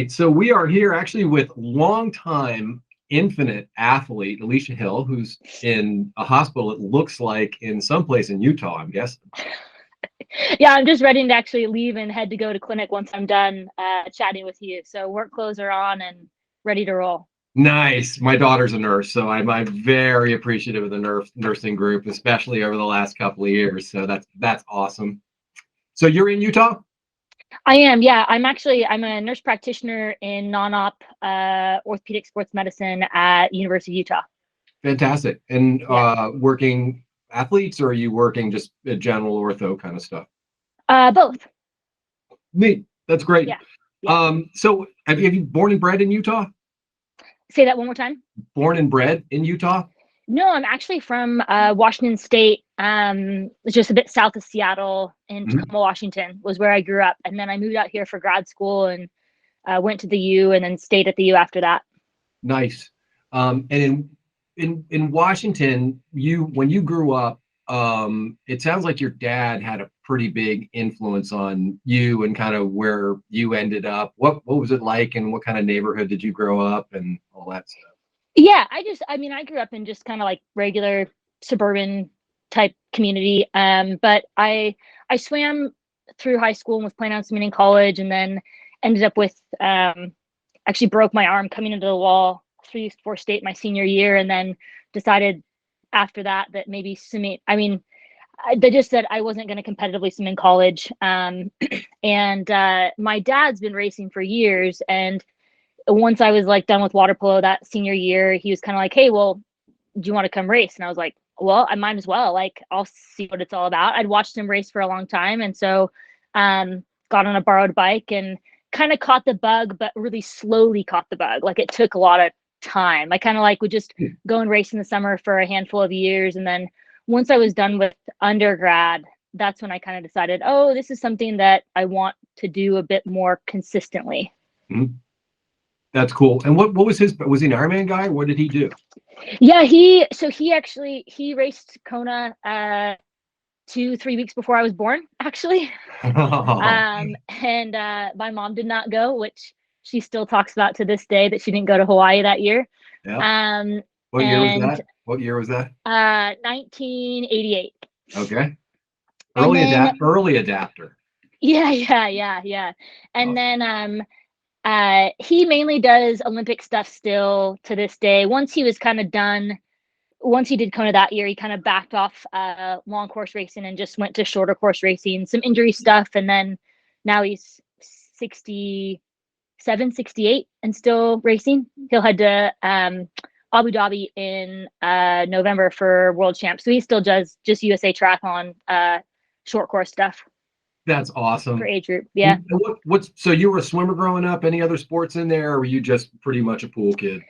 right. So we are here actually with longtime Infinit athlete Alycia Hill, who's in a hospital, it looks like in someplace in Utah, I'm guessing. Yeah, I'm just ready to actually leave and head to go to clinic once I'm done chatting with you. So work clothes are on and ready to roll. Nice. My daughter's a nurse, so I'm very appreciative of the nursing group, especially over the last couple of years. So that's awesome. So you're in Utah? I am, yeah. I'm a nurse practitioner in non-op orthopedic sports medicine at University of Utah. Fantastic. And Yeah. working athletes, or are you working just general ortho kind of stuff? Both. Neat. That's great. Yeah. So have you born and bred in Utah? Say that one more time. Born and bred in Utah? No, I'm actually from Washington State. It's just a bit south of Seattle, in Tacoma, Washington, was where I grew up. And then I moved out here for grad school and went to the U and then stayed at the U after that. Nice. And in Washington, when you grew up, it sounds like your dad had a pretty big influence on you and kind of where you ended up. What was it like, and what kind of neighborhood did you grow up and all that stuff? Yeah, I grew up in just kind of like regular suburban type community. But I swam through high school and was planning on swimming in college, and then ended up with actually broke my arm coming into the wall 3-4 state my senior year, and then decided after that maybe swimming. They just said I wasn't going to competitively swim in college. And my dad's been racing for years, and once I was like done with water polo that senior year, he was kind of like, "Hey, well, do you want to come race?" And I was like, "Well, I might as well. Like, I'll see what it's all about." I'd watched him race for a long time, and so got on a borrowed bike and kind of caught the bug, but really slowly caught the bug. Like, it took a lot of time. I kind of like would just go and race in the summer for a handful of years, and then once I was done with undergrad, that's when I kind of decided, oh, this is something that I want to do a bit more consistently. Mm-hmm. That's cool. And what was he an Ironman guy? What did he do? Yeah, he raced Kona 2-3 weeks before I was born, actually. And my mom did not go, which she still talks about to this day, that she didn't go to Hawaii that year. Yeah. What year was that? 1988. Okay. Early adapter. Yeah. And then he mainly does Olympic stuff still to this day. Once he was kind of done, once he did Kona that year, he kind of backed off long course racing and just went to shorter course racing, some injury stuff. And then now he's 67, 68 and still racing. He'll head to Abu Dhabi in November for World Champs. So he still does just USA Triathlon short course stuff. That's awesome. For age group, yeah. So you were a swimmer growing up? Any other sports in there, or were you just pretty much a pool kid?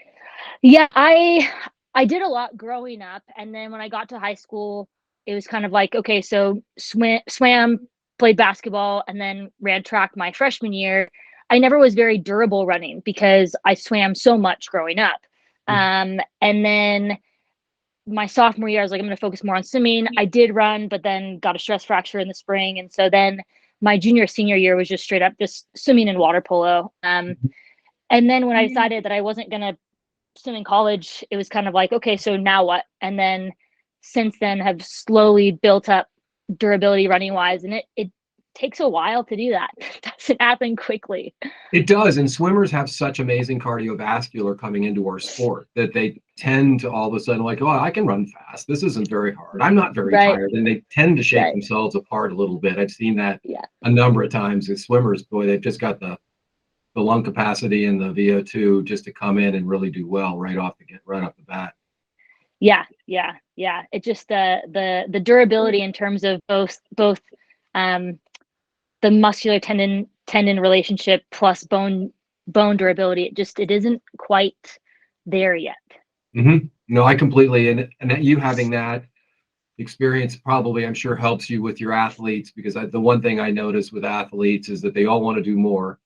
Yeah, I did a lot growing up, and then when I got to high school, it was kind of like, okay, so swam, played basketball, and then ran track my freshman year. I never was very durable running because I swam so much growing up. And then my sophomore year, I was like, I'm going to focus more on swimming. I did run, but then got a stress fracture in the spring. And so then my senior year was just straight up just swimming and water polo. And then when I decided that I wasn't going to swim in college, it was kind of like, okay, so now what? And then since then have slowly built up durability running wise. And it takes a while to do that. It doesn't happen quickly. It does. And swimmers have such amazing cardiovascular coming into our sport that they tend to all of a sudden like, oh, I can run fast. This isn't very hard. I'm not very tired. And they tend to shake themselves apart a little bit. I've seen that a number of times with swimmers. Boy, they've just got the lung capacity and the VO2 just to come in and really do well right off the bat. Yeah. It just the durability in terms of both the muscular tendon relationship plus bone durability. It isn't quite there yet. Mm-hmm. No, I completely, and you having that experience probably, I'm sure, helps you with your athletes, because the one thing I notice with athletes is that they all want to do more.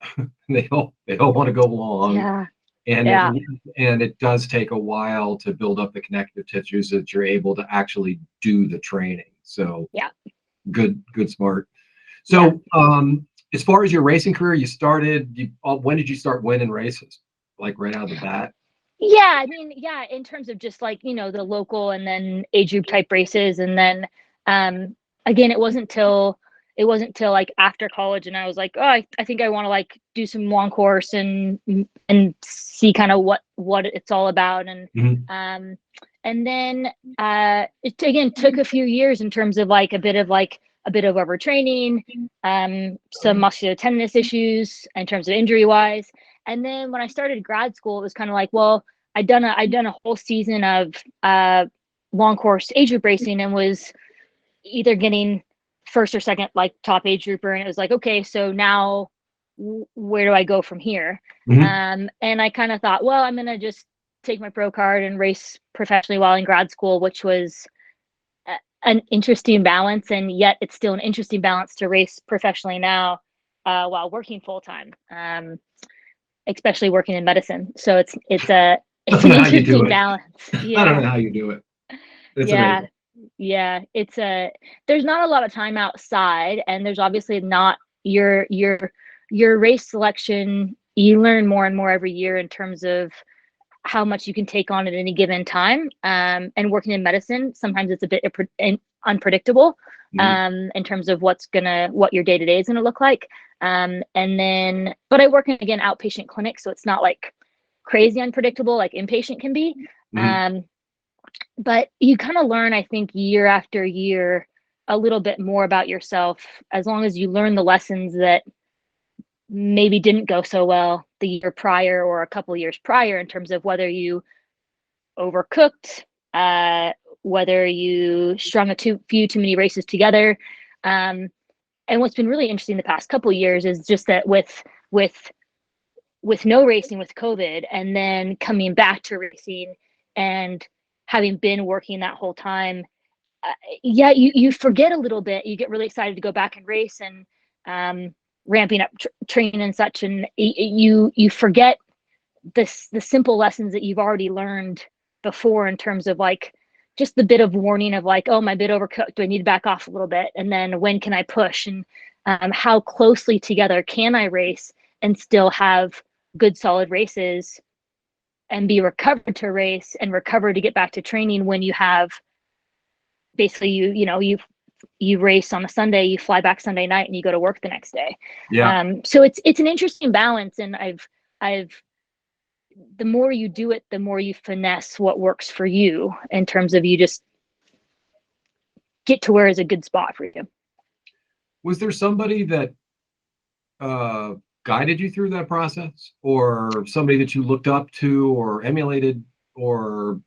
they all want to go long. Yeah. And it does take a while to build up the connective tissues that you're able to actually do the training. So yeah, good, smart. So As far as your racing career, when did you start winning races? Like right out of the bat? Yeah, I mean, yeah, in terms of just like, the local and then age group type races. And then again, it wasn't till like after college, and I was like, oh, I think I want to like do some long course and see kind of what it's all about. And then it again took a few years in terms of like a bit of overtraining, some muscular tendinous issues in terms of injury wise. And then when I started grad school, it was kind of like, well, I'd done a whole season of long course age group racing and was either getting first or second like top age grouper, and it was like, okay, so now where do I go from here? And I kind of thought, well, I'm gonna just take my pro card and race professionally while in grad school, which was an interesting balance, and yet it's still an interesting balance to race professionally now while working full time, especially working in medicine. So it's an interesting balance. Yeah. I don't know how you do it. It's amazing. Yeah, there's not a lot of time outside, and there's obviously not your race selection. You learn more and more every year in terms of how much you can take on at any given time. And working in medicine, sometimes it's a bit unpredictable in terms of what your day to day is gonna look like. But I work in, again, outpatient clinic, so it's not like crazy unpredictable like inpatient can be. But you kind of learn, I think, year after year, a little bit more about yourself, as long as you learn the lessons that maybe didn't go so well the year prior or a couple years prior, in terms of whether you overcooked, whether you strung few too many races together. And what's been really interesting the past couple of years is just that with no racing with COVID, and then coming back to racing and having been working that whole time, you forget a little bit. You get really excited to go back and race and ramping up training and such, and you forget the simple lessons that you've already learned before, in terms of like just the bit of warning of like, oh, my bit overcooked, do I need to back off a little bit? And then when can I push? And how closely together can I race and still have good solid races and be recovered to race and recover to get back to training, when you have basically you race on a Sunday, you fly back Sunday night, and you go to work the next day. So it's an interesting balance, and I've the more you do it, the more you finesse what works for you, in terms of you just get to where is a good spot for you. Was there somebody that guided you through that process, or somebody that you looked up to or emulated, or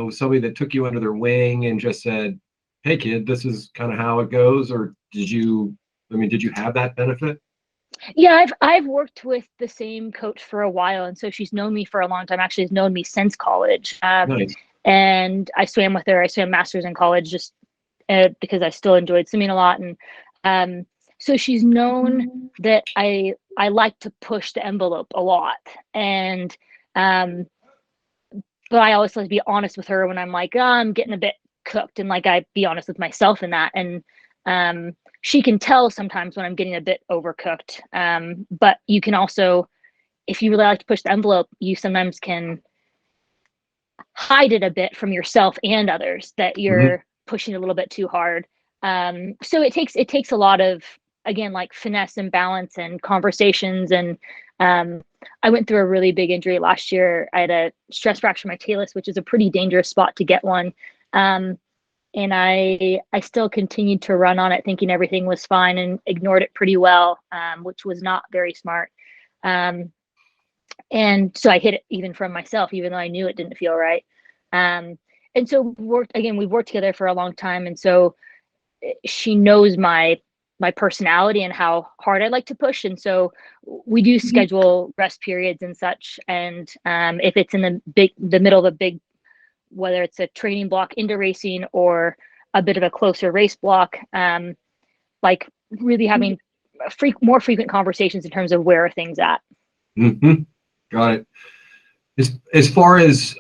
somebody that took you under their wing and just said, hey kid, this is kind of how it goes? Or did you have that benefit? Yeah, I've worked with the same coach for a while, and so she's known me for a long time. Actually, has known me since college. Nice. And I swam with her. I swam masters in college just because I still enjoyed swimming a lot. And so she's known that I like to push the envelope a lot. And but I always like to be honest with her when I'm like, oh, I'm getting a bit cooked, and like I be honest with myself in that. And she can tell sometimes when I'm getting a bit overcooked. But you can also, if you really like to push the envelope, you sometimes can hide it a bit from yourself and others that you're pushing a little bit too hard. So it takes a lot of, again, like finesse and balance and conversations. And I went through a really big injury last year. I had a stress fracture in my talus, which is a pretty dangerous spot to get one. And I still continued to run on it, thinking everything was fine, and ignored it pretty well, which was not very smart. And so I hid it even from myself, even though I knew it didn't feel right. And so we've worked together for a long time. And so she knows my personality and how hard I like to push. And so we do schedule rest periods and such. And if it's in the middle of a big, whether it's a training block into racing or a bit of a closer race block, like really having more frequent conversations in terms of where are things at. Got it. As far as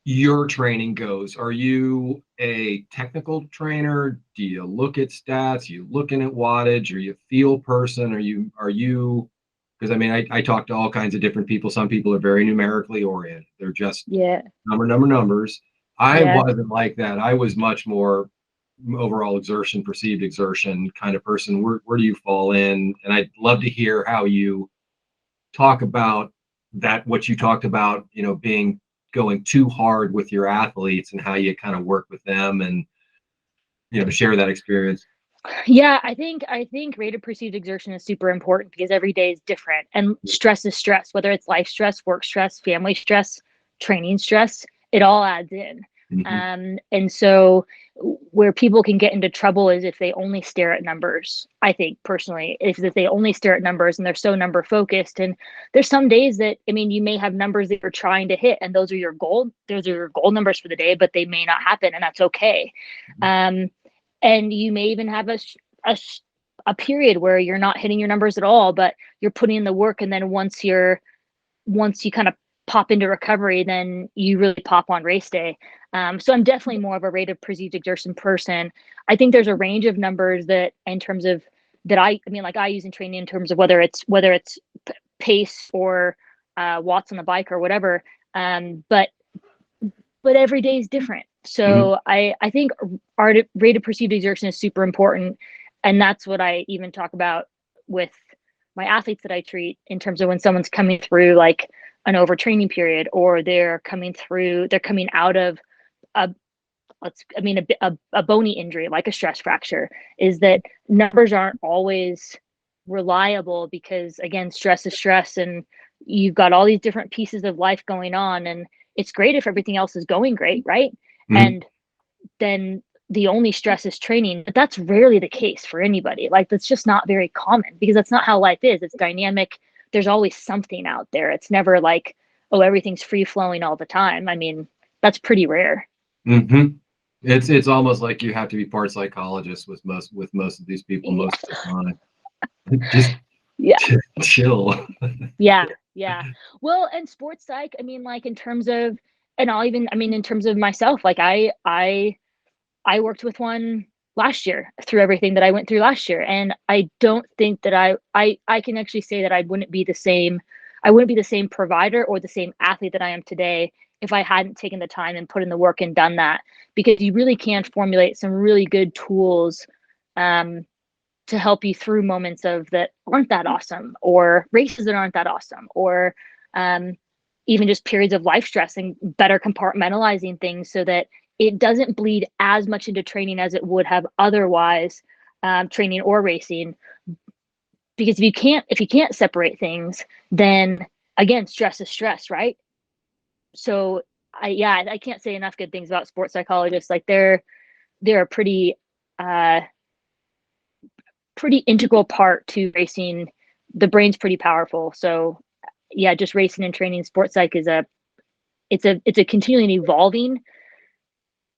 your training goes. Are you a technical trainer? Do you look at stats? Are you looking at wattage? Are you a feel person? Are you because I mean I talk to all kinds of different people. Some people are very numerically oriented. They're just Yeah. numbers. I Yeah. wasn't like that. I was much more overall exertion, perceived exertion kind of person. Where do you fall in? And I'd love to hear how you talk about that, what you talked about, being going too hard with your athletes and how you kind of work with them and, share that experience. Yeah, I think rate of perceived exertion is super important because every day is different and stress is stress, whether it's life stress, work stress, family stress, training stress, it all adds in. Mm-hmm. And so where people can get into trouble is if they only stare at numbers. I think personally, if they only stare at numbers and they're so number focused. And there's some days that, I mean, you may have numbers that you're trying to hit and those are your goal numbers for the day, but they may not happen and that's okay. And you may even have a period where you're not hitting your numbers at all, but you're putting in the work. And then once you kind of pop into recovery, then you really pop on race day. So I'm definitely more of a rate of perceived exertion person. I think there's a range of numbers that in terms of that I mean, like I use in training in terms of whether it's pace or watts on the bike or whatever. But every day is different. Mm-hmm. So I think our rate of perceived exertion is super important. And that's what I even talk about with my athletes that I treat in terms of when someone's coming through like an overtraining period or they're coming out of a a bony injury like a stress fracture, is that numbers aren't always reliable because again, stress is stress and you've got all these different pieces of life going on, and it's great if everything else is going great, right? Mm-hmm. And then the only stress is training, but that's rarely the case for anybody. Like that's just not very common because that's not how life is. It's dynamic. There's always something out there. It's never like, oh, everything's free flowing all the time. I mean, that's pretty rare. Mm-hmm. It's almost like you have to be part psychologist with most of these people Yeah. most of the time. Just Yeah. chill. Yeah. Yeah. Well, and sports psych, I mean, like in terms of, and in terms of myself, like I worked with one last year through everything that I went through last year. And I don't think that I can actually say that I wouldn't be the same provider or the same athlete that I am today if I hadn't taken the time and put in the work and done that, because you really can formulate some really good tools to help you through moments of that aren't that awesome or races that aren't that awesome or um, even just periods of life stress, and better compartmentalizing things so that it doesn't bleed as much into training as it would have otherwise, training or racing. Because if you can't separate things, then again, stress is stress, right? So I can't say enough good things about sports psychologists. Like they're a uh, pretty integral part to racing. The brain's pretty powerful. So yeah, just racing and training sports psych is it's a continually evolving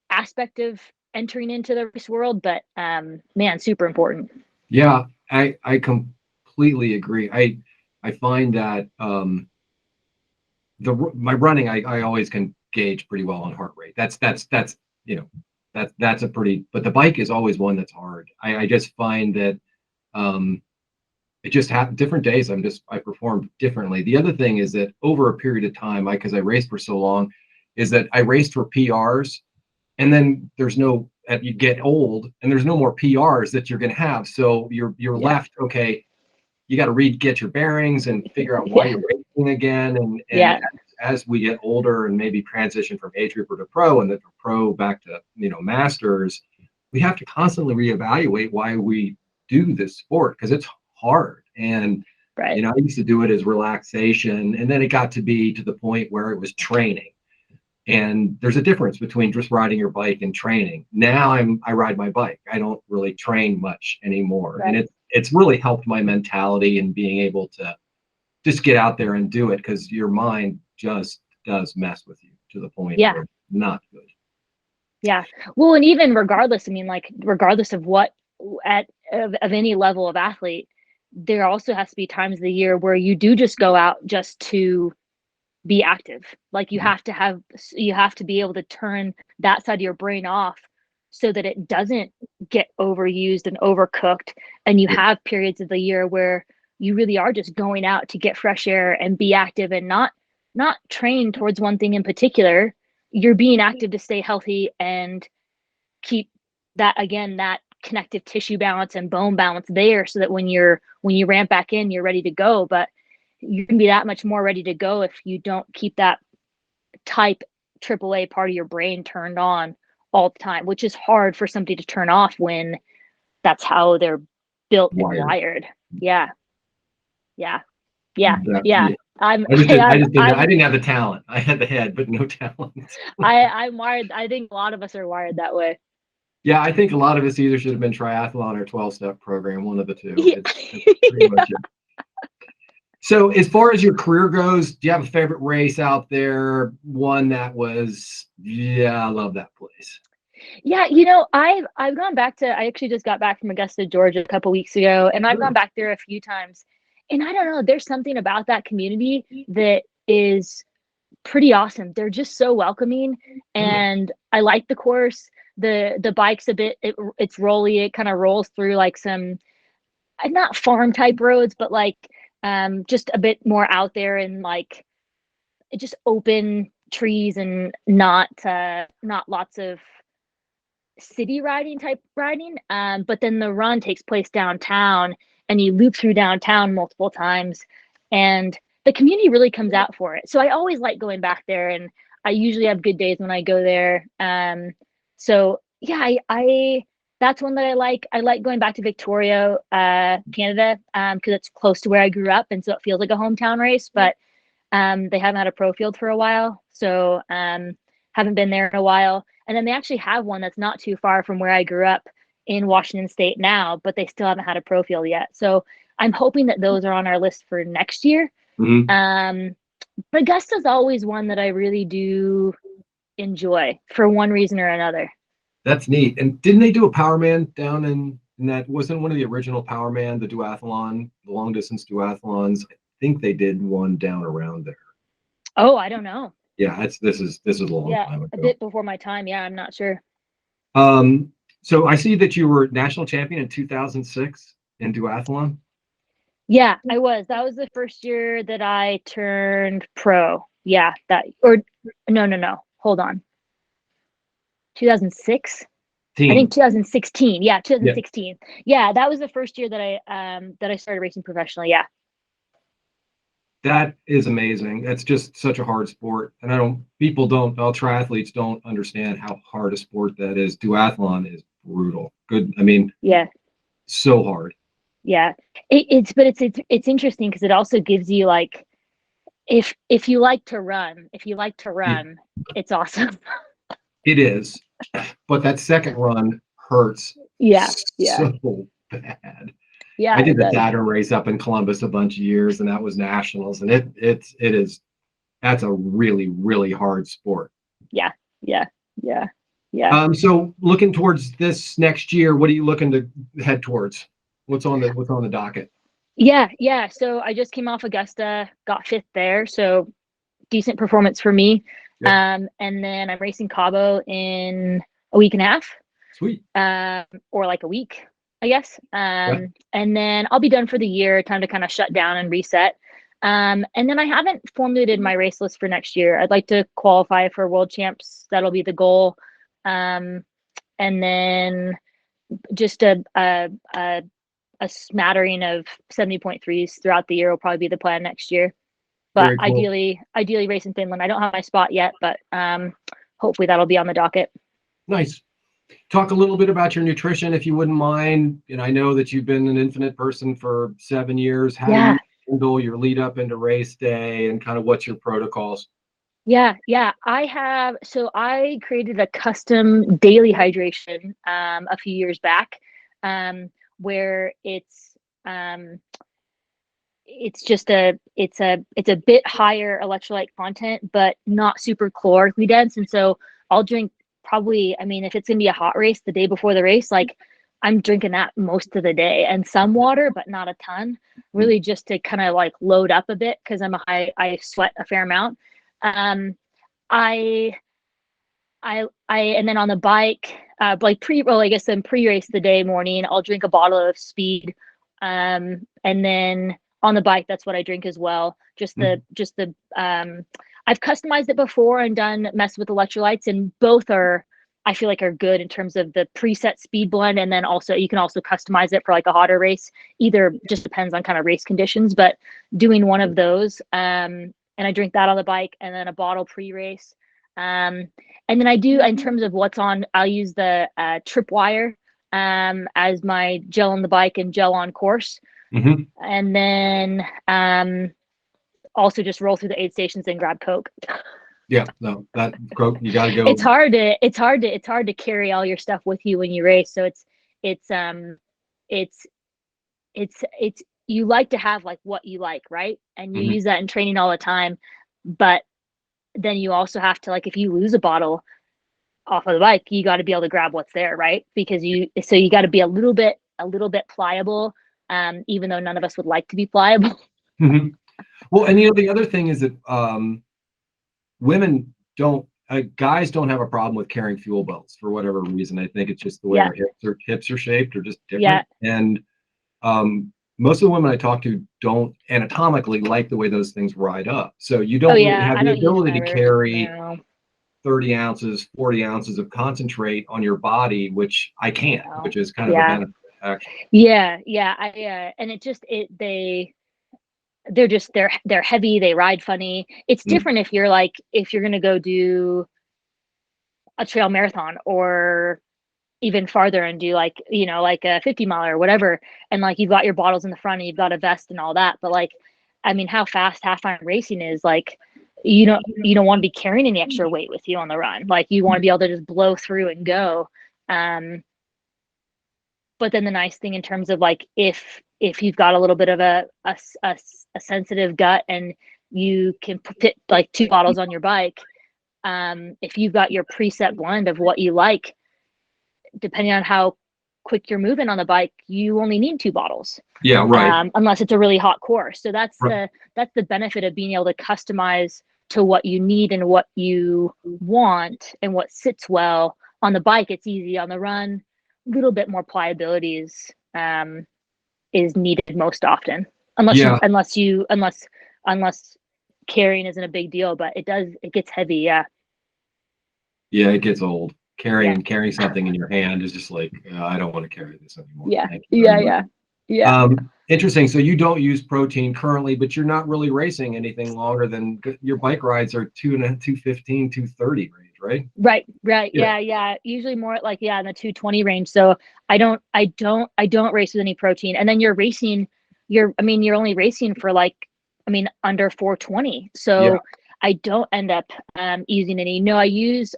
aspect of entering into the race world, but man, super important. Yeah, I completely agree. I find that my running, I always can gauge pretty well on heart rate. That's that's a pretty, but the bike is always one that's hard. I just find that um it just happens different days. I perform differently. The other thing is that over a period of time, because I raced for so long, is that I raced for PRs, and then you get old and there's no more PRs that you're going to have. So you're Yeah. left, okay, you got to get your bearings and figure out why Yeah. you're racing again. And Yeah. as we get older and maybe transition from age grouper to pro and then from pro back to masters, we have to constantly reevaluate why we do this sport because it's hard. And Right. I used to do it as relaxation, and then it got to be to the point where it was training. And there's a difference between just riding your bike and training. Now I ride my bike. I don't really train much anymore. And Right. it's really helped my mentality and being able to just get out there and do it, because your mind just does mess with you to the point Yeah. where it's not good. Yeah. Well, and even regardless, I mean, like regardless of what of any level of athlete, there also has to be times of the year where you do just go out just to be active. Like you have to be able to turn that side of your brain off so that it doesn't get overused and overcooked. And you have periods of the year where you really are just going out to get fresh air and be active and not train towards one thing in particular. You're being active to stay healthy and keep that connective tissue balance and bone balance there, so that when you ramp back in, you're ready to go. But you can be that much more ready to go if you don't keep that type AAA part of your brain turned on all the time, which is hard for somebody to turn off when that's how they're built and wired. Yeah. I didn't have the talent. I had the head, but no talent. I'm wired. I think a lot of us are wired that way. Yeah, I think a lot of us either should have been triathlon or 12-step program, one of the two. It's pretty much it. So as far as your career goes, do you have a favorite race out there? One that was, I love that place. Yeah, I've gone back to, I actually just got back from Augusta, Georgia a couple weeks ago, and I've gone back there a few times. And I don't know, there's something about that community that is pretty awesome. They're just so welcoming, and I like the course. The bike's a bit, it's rolly. It kind of rolls through like some, not farm type roads, but like just a bit more out there, and like just open trees and not lots of city riding. But then the run takes place downtown, and you loop through downtown multiple times, and the community really comes out for it. So I always like going back there, and I usually have good days when I go there. So yeah, I that's one that I like. I like going back to Victoria, Canada, because it's close to where I grew up, and so it feels like a hometown race. But they haven't had a pro field for a while, so haven't been there in a while. And then they actually have one that's not too far from where I grew up in Washington State now, but they still haven't had a pro field yet. So I'm hoping that those are on our list for next year. But Augusta's always one that I really do enjoy for one reason or another. That's neat. And didn't they do a Powerman down in that? Wasn't one of the original Powerman, the Duathlon, the long distance Duathlons? I think they did one down around there. Oh, I don't know. Yeah, this is a long time ago. A bit before my time. Yeah, I'm not sure. So I see that you were national champion in 2006 in Duathlon. Yeah, I was. That was the first year that I turned pro. Yeah, no. Hold on. 2006? I think 2016. Yeah, 2016. Yeah, that was the first year that I started racing professionally. Yeah. That is amazing. That's just such a hard sport. And triathletes don't understand how hard a sport that is. Duathlon is brutal. Good. I mean, yeah, so hard. Yeah. It's interesting because it also gives you like, if you like to run, it's awesome. It is. But that second run hurts. Yeah. So bad. Yeah, I did the Saturn race up in Columbus a bunch of years, and that was nationals, and that's a really, really hard sport. Yeah. So looking towards this next year, what are you looking to head towards? What's on the docket? Yeah. So I just came off Augusta, got fifth there, so decent performance for me. Yep. And then I'm racing Cabo in a week and a half. Sweet. Or like a week, I guess. And then I'll be done for the year, time to kind of shut down and reset. And then I haven't formulated my race list for next year. I'd like to qualify for world champs. That'll be the goal. And then just a smattering of 70.3s throughout the year will probably be the plan next year. But cool. Ideally race in Finland. I don't have my spot yet, but hopefully that'll be on the docket. Nice. Talk a little bit about your nutrition, if you wouldn't mind. And I know that you've been an Infinit person for 7 years. How do you handle your lead up into race day, and kind of what's your protocols? Yeah. I created a custom daily hydration a few years back, where it's a bit higher electrolyte content, but not super calorically dense. And so I'll drink probably, if it's gonna be a hot race the day before the race, like I'm drinking that most of the day, and some water, but not a ton, really just to kind of like load up a bit, because I sweat a fair amount. I and then on the bike, like I guess then pre-race the day morning, I'll drink a bottle of speed. And then on the bike, that's what I drink as well. I've customized it before and mess with electrolytes, and both I feel like are good in terms of the preset speed blend. And then also you can also customize it for like a hotter race. Either just depends on kind of race conditions, but doing one of those, and I drink that on the bike, and then a bottle pre-race. And then I do, in terms of what's on, I'll use the tripwire as my gel on the bike and gel on course. And then also just roll through the aid stations and grab Coke. Yeah, no, that Coke, you got to go. It's hard to carry all your stuff with you when you race. So it's you like to have like what you like, right? And you use that in training all the time, but then you also have to, like, if you lose a bottle off of the bike, you got to be able to grab what's there, right? Because you got to be a little bit pliable, even though none of us would like to be pliable. Well, and the other thing is that women don't, guys don't have a problem with carrying fuel belts for whatever reason. I think it's just the way our hips are shaped, or just different. And most of the women I talk to don't anatomically like the way those things ride up. So you don't really have the ability to carry 30 ounces, 40 ounces of concentrate on your body, which I can't, which is kind of a benefit, actually. And they're heavy, they ride funny. It's different if you're going to go do a trail marathon or even farther and do like a 50 mile or whatever, and like you've got your bottles in the front and you've got a vest and all that. But like, I mean, how fast half iron racing is, like, you don't want to be carrying any extra weight with you on the run. Like, you want to be able to just blow through and go. But then the nice thing in terms of like, if you've got a little bit of a sensitive gut and you can put like 2 bottles on your bike, if you've got your preset blend of what you like, depending on how quick you're moving on the bike, you only need 2 bottles. Yeah, right. Unless it's a really hot course. So that's the benefit of being able to customize to what you need and what you want and what sits well. On the bike, it's easy. On the run, a little bit more pliability is needed most often. Unless carrying isn't a big deal, but it gets heavy. Yeah, it gets old. Carrying something in your hand is just like, I don't want to carry this anymore. Yeah. Interesting. So you don't use protein currently, but you're not really racing anything longer than your bike rides are 215, 230 range, right? Right. Yeah. Usually more like, in the 220 range. So I don't race with any protein. And then you're only racing for like, under 420. So I don't end up using any. No, I use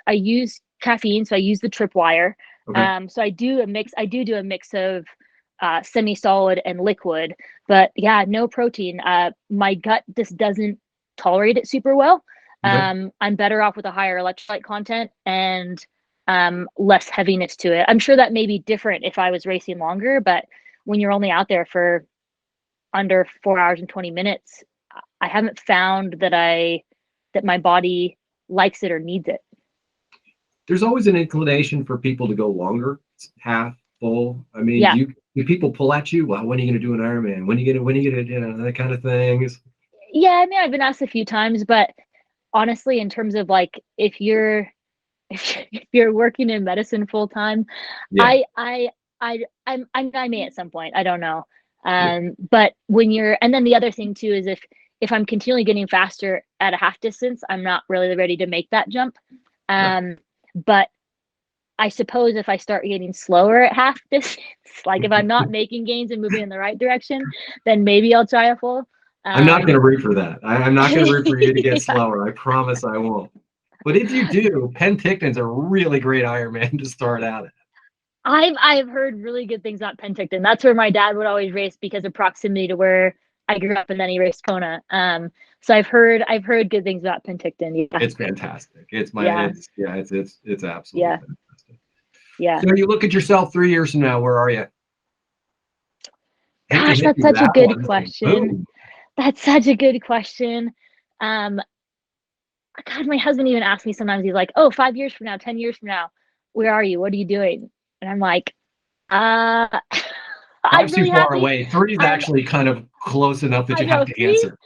caffeine. So I use the tripwire. Okay. So I do a mix of semi-solid and liquid, but no protein. My gut just doesn't tolerate it super well. I'm better off with a higher electrolyte content and less heaviness to it. I'm sure that may be different if I was racing longer, but when you're only out there for under 4 hours and 20 minutes, I haven't found that my body likes it or needs it. There's always an inclination for people to go longer, half, full. Do people pull at you? Well, when are you going to do an Ironman? When are you going to, that kind of things? Yeah, I've been asked a few times, but honestly, in terms of like, if you're working in medicine full time, I may at some point. I don't know. But and then the other thing too is if I'm continually getting faster at a half distance, I'm not really ready to make that jump. But I suppose if I start getting slower at half distance, like if I'm not making gains and moving in the right direction, then maybe I'll try a full. I'm not going to root for that. I'm not going to root for you to get slower. I promise I won't. But if you do, Penticton's a really great Ironman to start out at. I've heard really good things about Penticton. That's where my dad would always race because of proximity to where I grew up, and then he raced Kona. So I've heard good things about Penticton. Yeah. It's fantastic. It's absolutely fantastic. Yeah. So you look at yourself 3 years from now, where are you? Gosh, that's such a good question. That's such a good question. God, my husband even asks me sometimes, he's like, oh, 5 years from now, 10 years from now, where are you? What are you doing? And I'm like, I 5's too really far haven't. away. 3 is actually kind of close enough that I you have know to answer.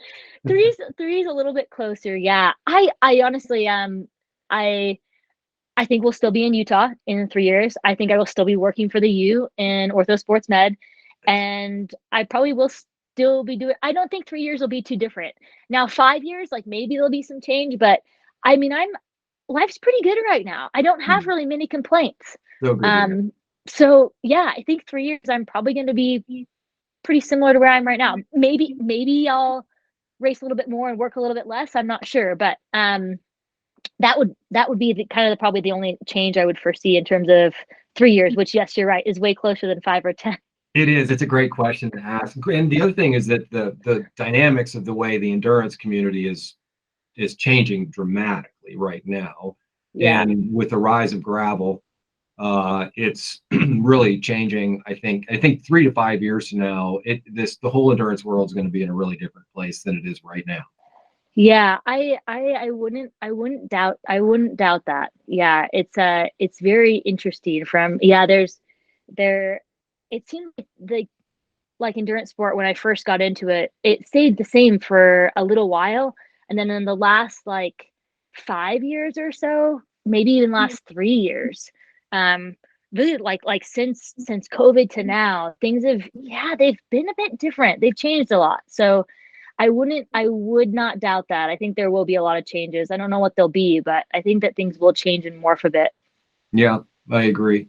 three's a little bit closer. Yeah. I honestly, I think we'll still be in Utah in 3 years. I think I will still be working for the U in ortho sports med, and I probably will still be doing. I don't think 3 years will be too different. Now, 5 years, like maybe there'll be some change, but I mean, life's pretty good right now. I don't have really many complaints. So good to hear. So yeah, I think 3 years I'm probably going to be pretty similar to where I am right now. Maybe I'll race a little bit more and work a little bit less. I'm not sure, but that would be probably the only change I would foresee in terms of 3 years, which, yes, you're right, is way closer than 5 or 10. It is. It's a great question to ask. And the other thing is that the dynamics of the way the endurance community is changing dramatically right now. Yeah. And with the rise of gravel, it's really changing. I think 3 to 5 years from now, the whole endurance world is going to be in a really different place than it is right now. Yeah, I wouldn't doubt that. Yeah, it's very interesting it seems like endurance sport, when I first got into it, it stayed the same for a little while, and then in the last like 5 years or so, maybe even last 3 years, really like since COVID to now, things they've been a bit different. They've changed a lot. So I would not doubt that. I think there will be a lot of changes. I don't know what they'll be, but I think that things will change and morph a bit. Yeah, I agree.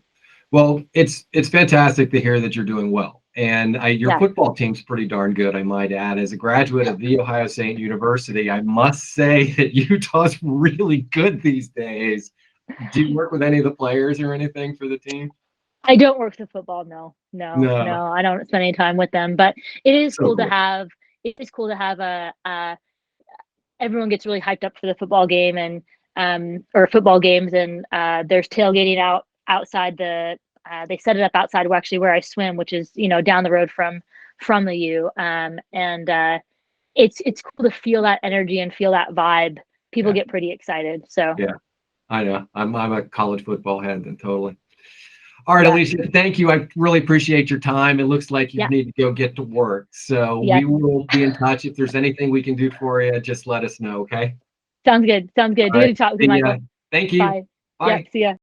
Well, it's fantastic to hear that you're doing well. And your football team's pretty darn good, I might add. As a graduate of The Ohio State University, I must say that Utah's really good these days. Do you work with any of the players or anything for the team? I don't work the football. No. I don't spend any time with them, but it is cool to have. It is cool to have everyone gets really hyped up for the football game and or football games, and there's tailgating outside they set it up outside where I swim, which is down the road from the U, and it's cool to feel that energy and feel that vibe. People get pretty excited. So yeah, I know. I'm a college football head, then totally. All right, Alycia, thank you. I really appreciate your time. It looks like you need to go get to work. So we will be in touch. If there's anything we can do for you, just let us know, okay? Sounds good. Good to talk with you, Michael. Thank you. Bye. Bye. See ya.